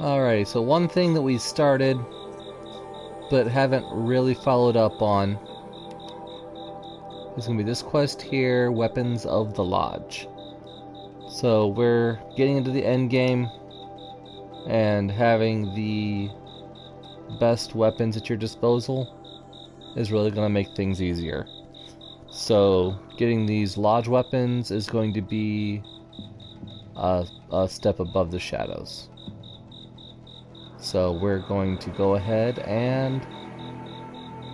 Alrighty, so one thing that we started but haven't really followed up on is going to be this quest here, Weapons of the Lodge. So we're getting into the end game, and having the best weapons at your disposal is really going to make things easier. So getting these lodge weapons is going to be a step above the shadows. So we're going to go ahead and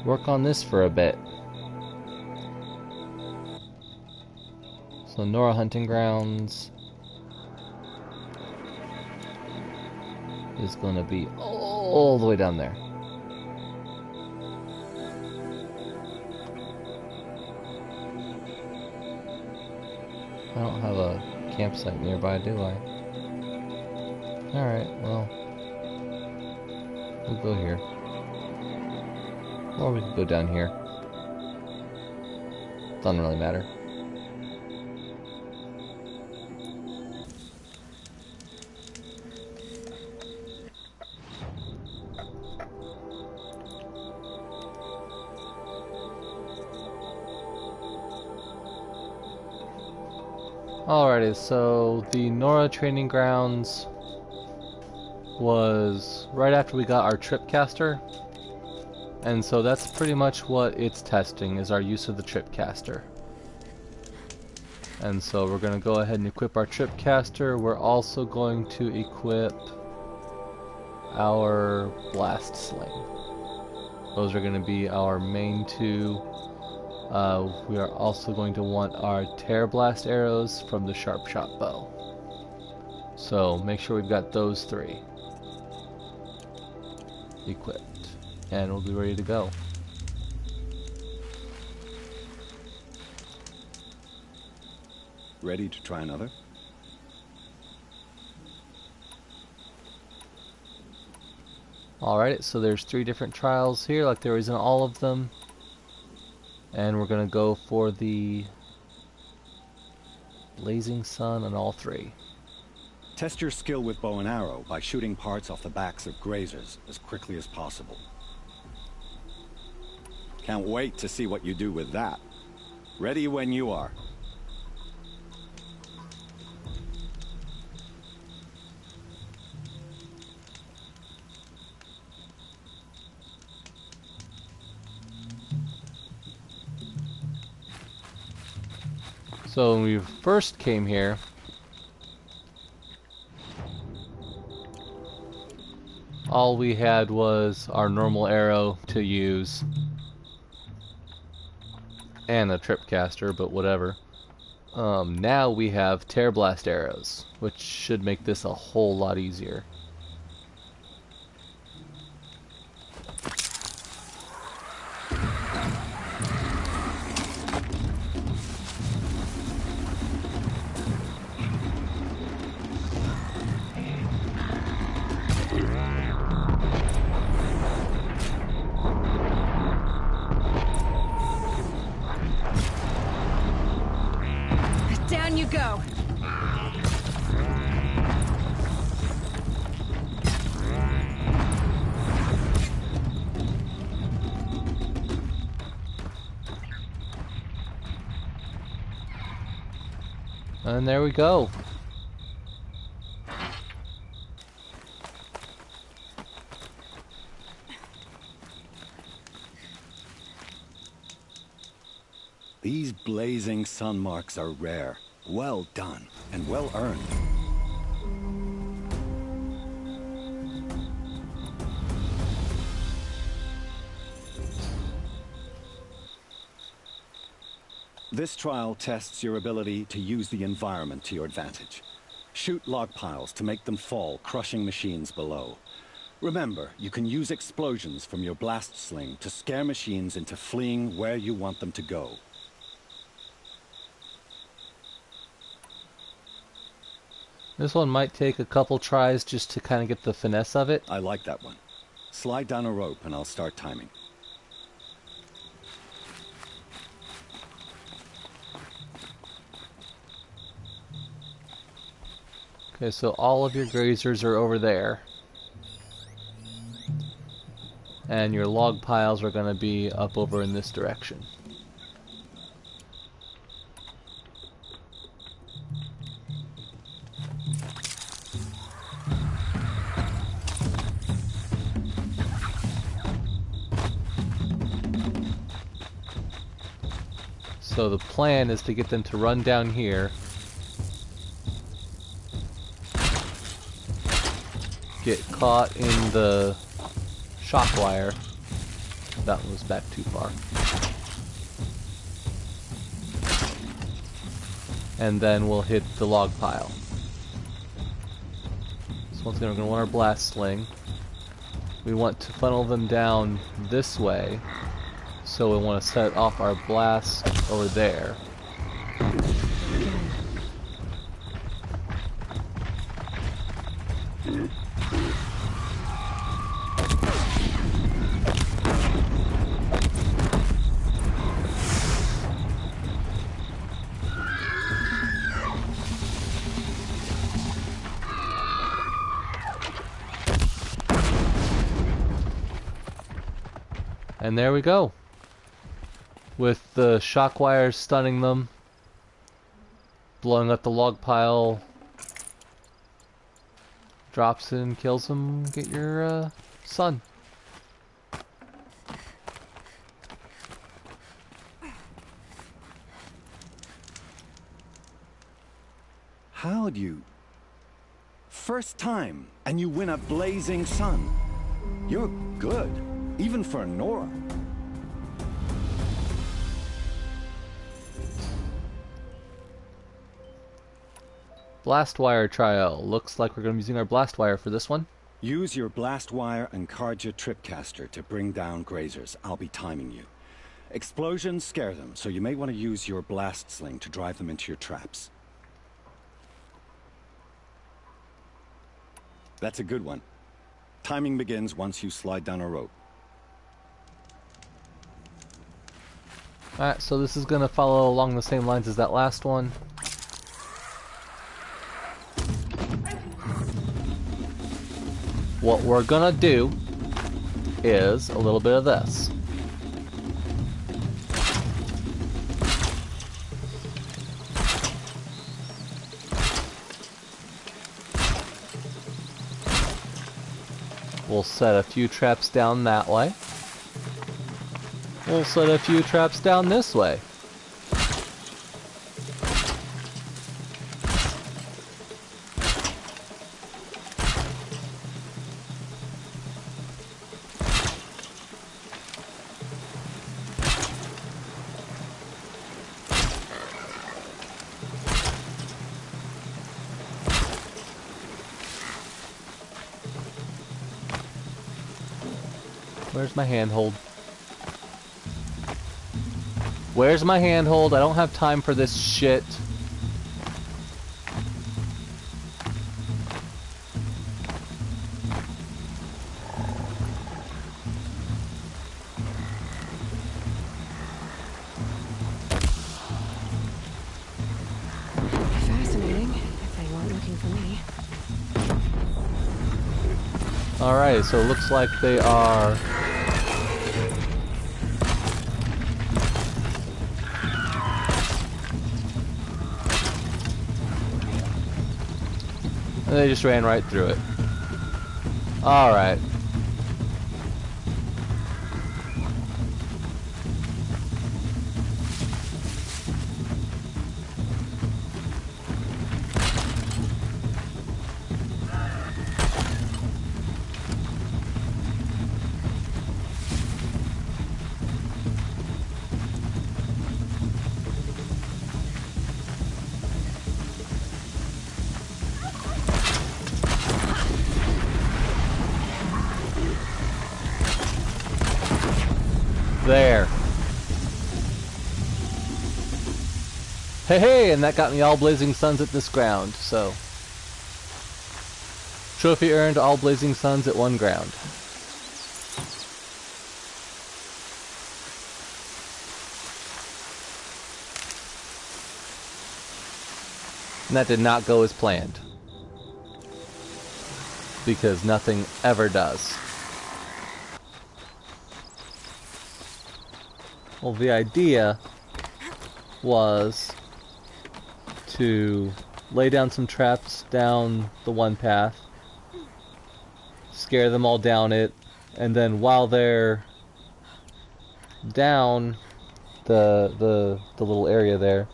work on this for a bit. So Nora Hunting Grounds is going to be all the way down there. I don't have a campsite nearby, do I? Alright, well, we'll go here. Or we could go down here. Doesn't really matter. Alrighty, so the Nora training grounds was right after we got our tripcaster, and so that's pretty much what it's testing, is our use of the tripcaster. And so we're going to go ahead and equip our tripcaster. We're also going to equip our blast sling. Those are going to be our main two. We are also going to want our tear blast arrows from the sharp shot bow. So make sure we've got those three equipped, and we'll be ready to go. Ready to try another? Alright, so there's 3 different trials here, like there is in all of them. And we're going to go for the Blazing Sun on all 3. Test your skill with bow and arrow by shooting parts off the backs of grazers as quickly as possible. Can't wait to see what you do with that. Ready when you are. So when we first came here, all we had was our normal arrow to use and a tripcaster, but whatever. Now we have tear blast arrows, which should make this a whole lot easier. Down you go. And there we go. These blazing sun marks are rare. Well done, and well earned. This trial tests your ability to use the environment to your advantage. Shoot log piles to make them fall, crushing machines below. Remember, you can use explosions from your blast sling to scare machines into fleeing where you want them to go. This one might take a couple tries just to kind of get the finesse of it. I like that one. Slide down a rope and I'll start timing. Okay, so all of your grazers are over there. And your log piles are going to be up over in this direction. So the plan is to get them to run down here, get caught in the shock wire. That was back too far. And then we'll hit the log pile. So once again, we're going to want our blast sling. We want to funnel them down this way. So we want to set off our blast over there. And there we go. With the shock wires stunning them, blowing up the log pile, drops in, kills them, get your son. How'd you... First time, and you win a blazing sun. You're good, even for Nora. Blast wire trial. Looks like we're going to be using our blast wire for this one. Use your blast wire and Karja tripcaster to bring down grazers. I'll be timing you. Explosions scare them, so you may want to use your blast sling to drive them into your traps. That's a good one. Timing begins once you slide down a rope. Alright, so this is going to follow along the same lines as that last one. What we're gonna do is a little bit of this. We'll set a few traps down that way. We'll set a few traps down this way. Where's my handhold? Where's my handhold? I don't have time for this shit. Fascinating, if they weren't looking for me. Alright, so it looks like they are... And they just ran right through it. Alright. There. Hey, hey, and that got me all blazing suns at this ground, so. Trophy earned, all blazing suns at one ground. And that did not go as planned. Because nothing ever does. Well, the idea was to lay down some traps down the one path, scare them all down it, and then while they're down the little area there,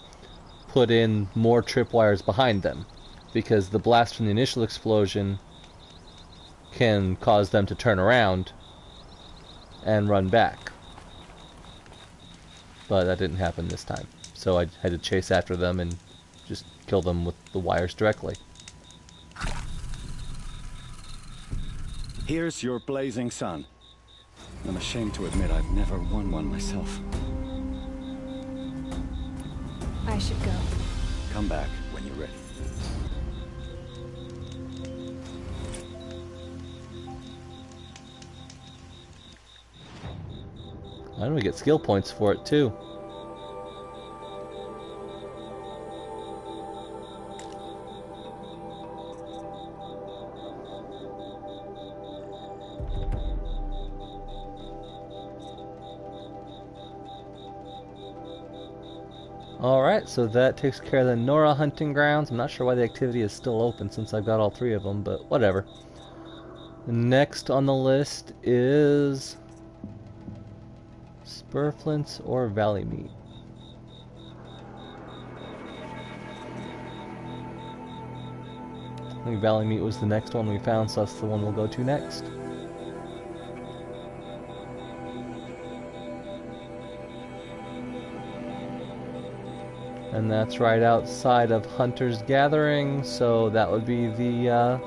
put in more tripwires behind them, because the blast from the initial explosion can cause them to turn around and run back. But that didn't happen this time, so I had to chase after them and just kill them with the wires directly. Here's your blazing sun. I'm ashamed to admit I've never won one myself. I should go. Come back when you're ready. I know we get skill points for it too. Alright, so that takes care of the Nora hunting grounds. I'm not sure why the activity is still open since I've got all three of them, but whatever. Next on the list is Spurflints or Valleymeet. I think Valleymeet was the next one we found, so that's the one we'll go to next. And that's right outside of Hunter's Gathering, so that would be the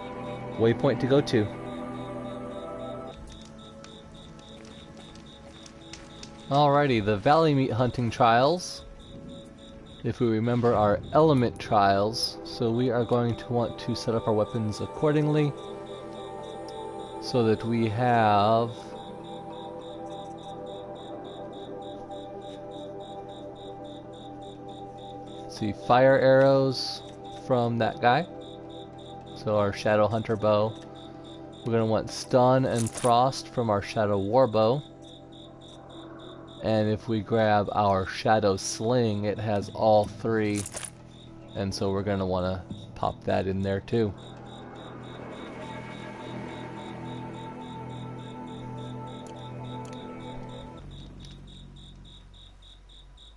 waypoint to go to. Alrighty, the Valleymeet hunting trials, if we remember, are element trials, so we are going to want to set up our weapons accordingly so that we have fire arrows from that guy, so our Shadow Hunter bow. We're going to want stun and frost from our Shadow Warbow, and if we grab our Shadow Sling, it has all three, and so we're going to want to pop that in there too.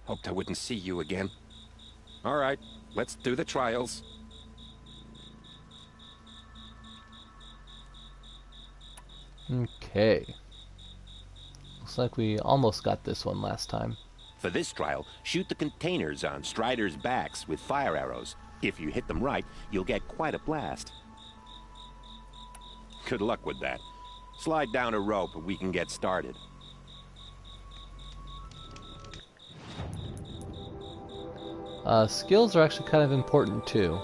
Hoped I wouldn't see you again. All right, let's do the trials. Okay. Looks like we almost got this one last time. For this trial, shoot the containers on Striders' backs with fire arrows. If you hit them right, you'll get quite a blast. Good luck with that. Slide down a rope and we can get started. Skills are actually kind of important too.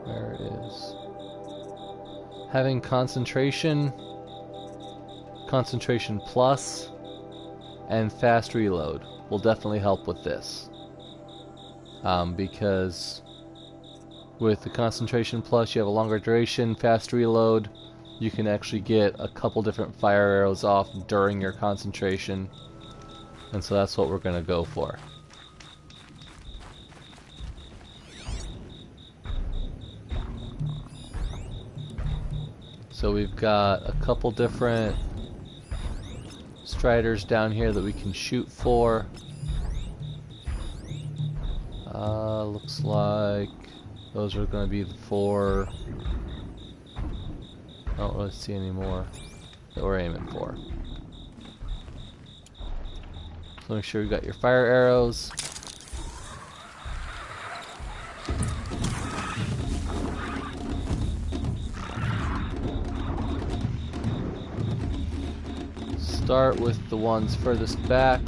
Where it is. Having concentration plus, and fast reload will definitely help with this. Because with the concentration plus, you have a longer duration, fast reload. You can actually get a couple different fire arrows off during your concentration. And so that's what we're going to go for. So we've got a couple different Striders down here that we can shoot for. Looks like those are going to be the four. I don't really see any more that we're aiming for. So make sure you got your fire arrows. Start with the ones furthest back.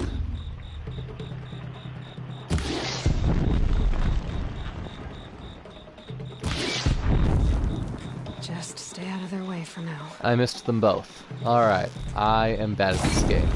Just stay out of their way for now. I missed them both. Alright, I am bad at this game.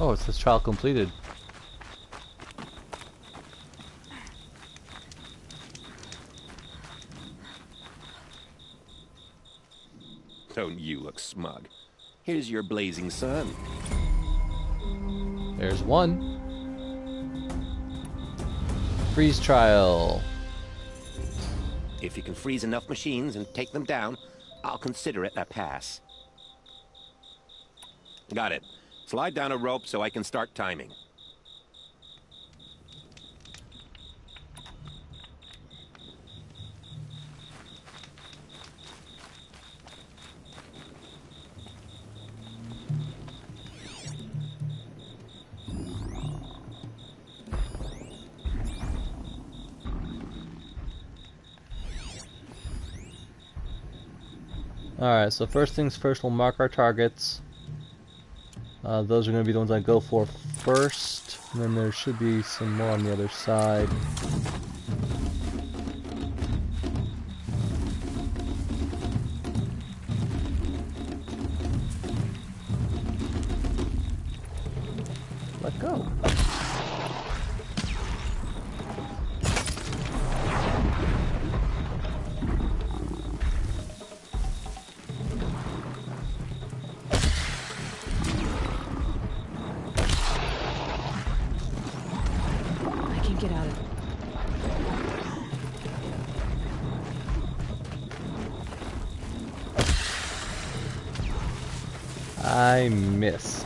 Oh, it says trial completed. Don't you look smug. Here's your blazing sun. There's one. Freeze trial. If you can freeze enough machines and take them down, I'll consider it a pass. Got it. Slide down a rope so I can start timing. Alright, so first things first, we'll mark our targets. Those are going to be the ones I go for first, and then there should be some more on the other side. Let go. Get out of it. I missed.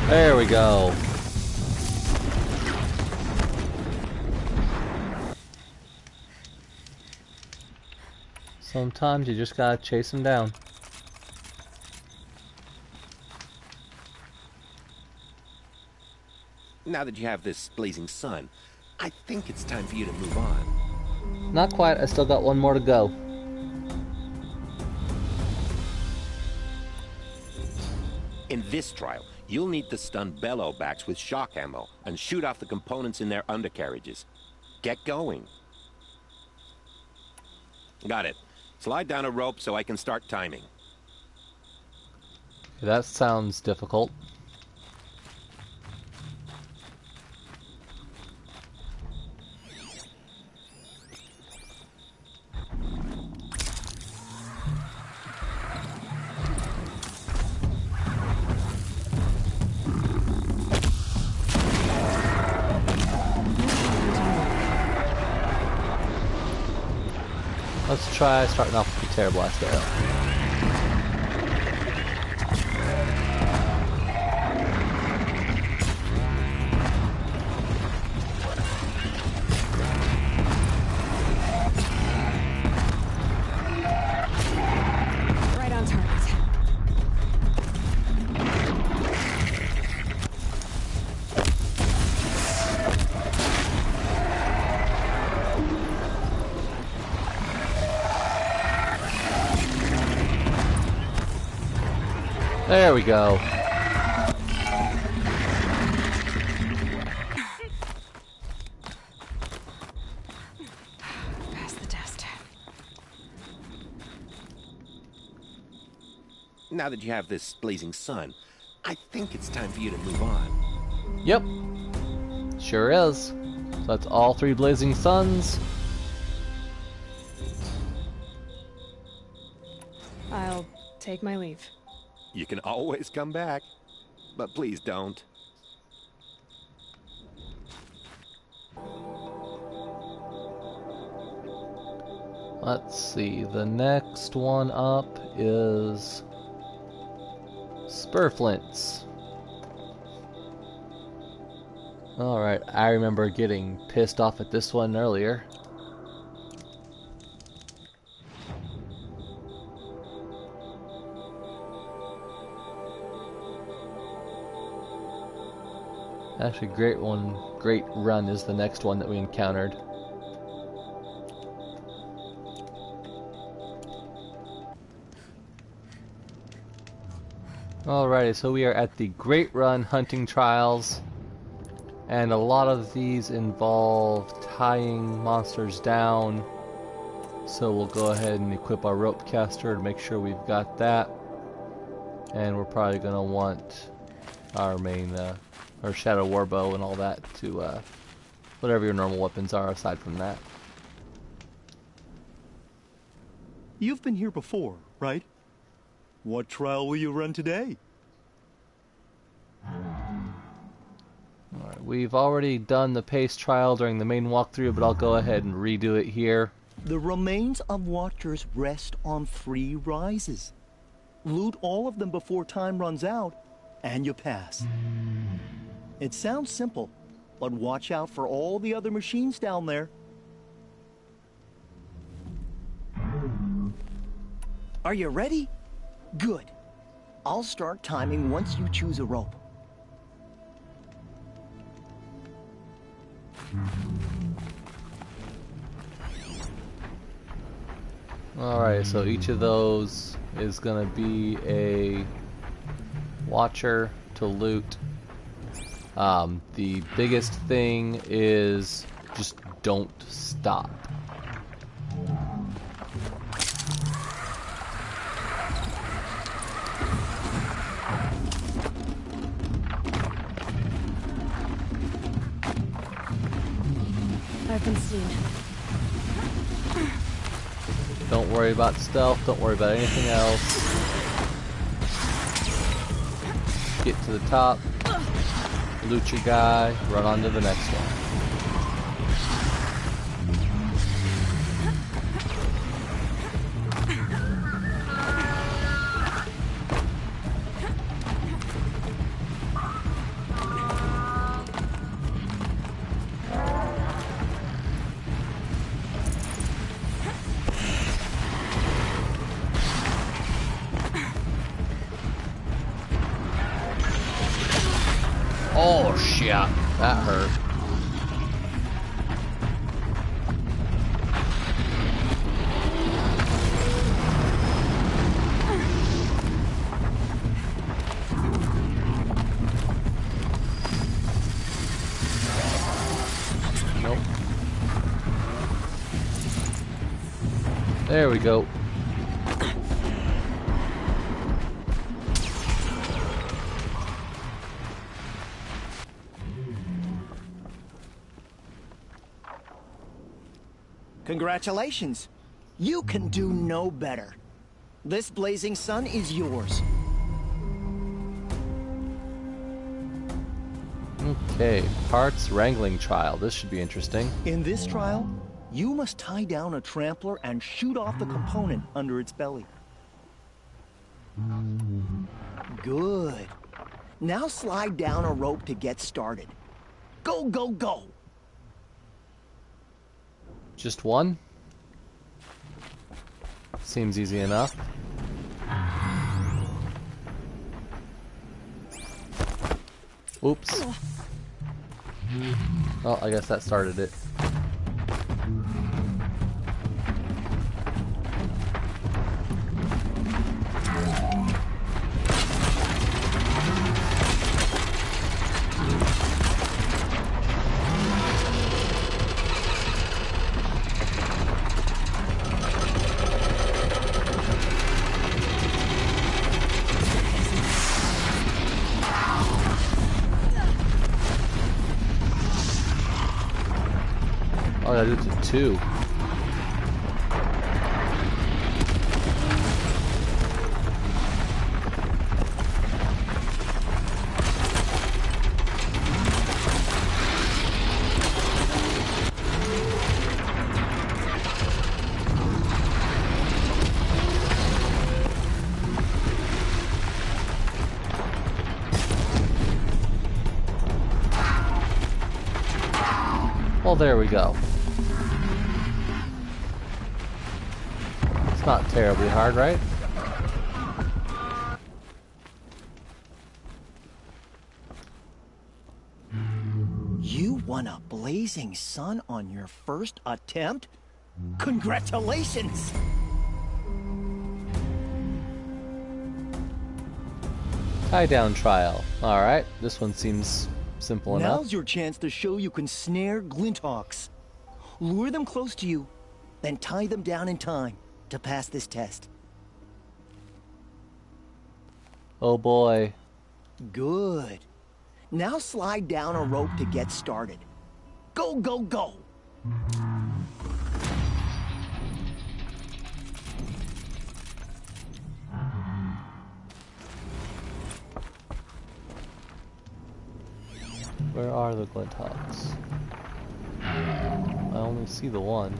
There we go. Sometimes you just gotta chase them down. Now that you have this blazing sun, I think it's time for you to move on. Not quite, I still got one more to go. In this trial, you'll need to stun bellowbacks with shock ammo and shoot off the components in their undercarriages. Get going. Got it. Slide down a rope so I can start timing. That sounds difficult. Let's try starting off with the Terror Blast arrow. Right on target. There we go. Pass the test. Now that you have this blazing sun, I think it's time for you to move on. Yep. Sure is. So that's all 3 blazing suns. I'll take my leave. You can always come back, but please don't. Let's see, the next one up is Spurflints. Alright, I remember getting pissed off at this one earlier. Actually, Greatrun is the next one that we encountered. Alrighty, so we are at the Greatrun hunting trials, and a lot of these involve tying monsters down. So we'll go ahead and equip our rope caster to make sure we've got that. And we're probably going to want our main, our Shadow Warbow and all that to, whatever your normal weapons are aside from that. You've been here before, right? What trial will you run today? Alright, we've already done the pace trial during the main walkthrough, but I'll go ahead and redo it here. The remains of Watchers rest on 3 rises. Loot all of them before time runs out, and you pass. It sounds simple, but watch out for all the other machines down there. Are you ready? Good. I'll start timing once you choose a rope. Alright, so each of those is going to be a watcher to loot. The biggest thing is just don't stop. I've been seen. Don't worry about stealth, don't worry about anything else. Get to the top, loot your guy, run on to the next one. Oh shit, that hurt. Nope. There we go. Congratulations. You can do no better. This blazing sun is yours. Okay, parts wrangling trial. This should be interesting. In this trial, you must tie down a trampler and shoot off the component under its belly. Good. Now slide down a rope to get started. Go, go, go! Just one? Seems easy enough. Oops. Oh, I guess that started it. Oh, I did it to 2. Well, there we go. It's not terribly hard, right? won a blazing sun on your first attempt? Congratulations! Tie down trial. Alright, this one seems simple enough. Now's your chance to show you can snare Glinthawks. Lure them close to you, then tie them down in time to pass this test. Oh boy. Good. Now slide down a rope to get started. Go, go, go! Where are the Glinthawks? I only see the one.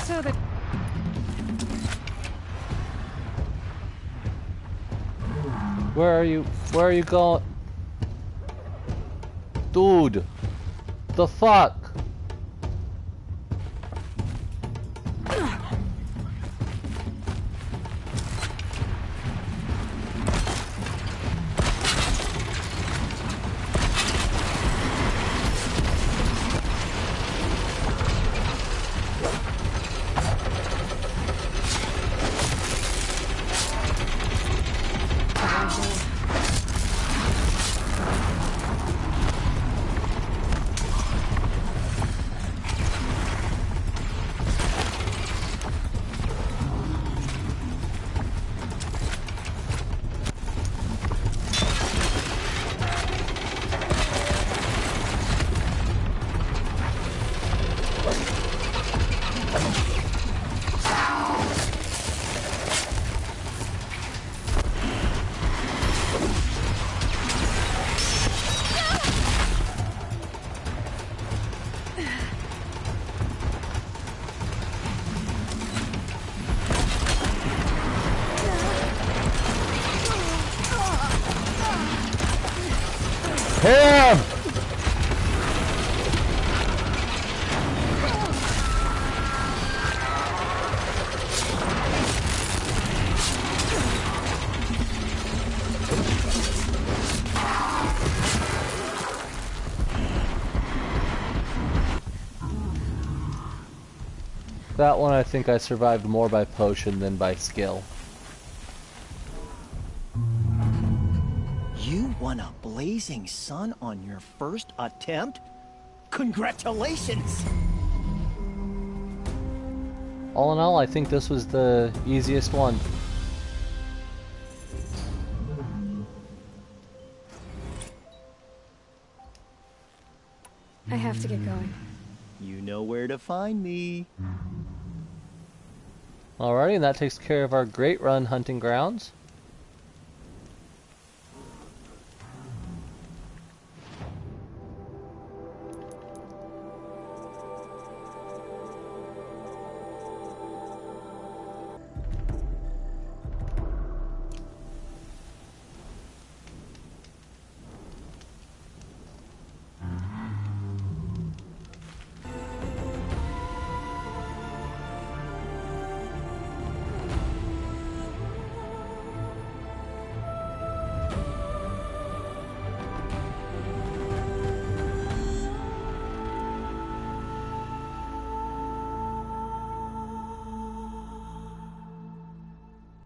So that Where are you? Where are you going? Dude! The fuck? Him! That one I think I survived more by potion than by skill. You won a blazing sun on your first attempt? Congratulations! All in all, I think this was the easiest one. I have to get going. You know where to find me. Alrighty, and that takes care of our Greatrun hunting grounds.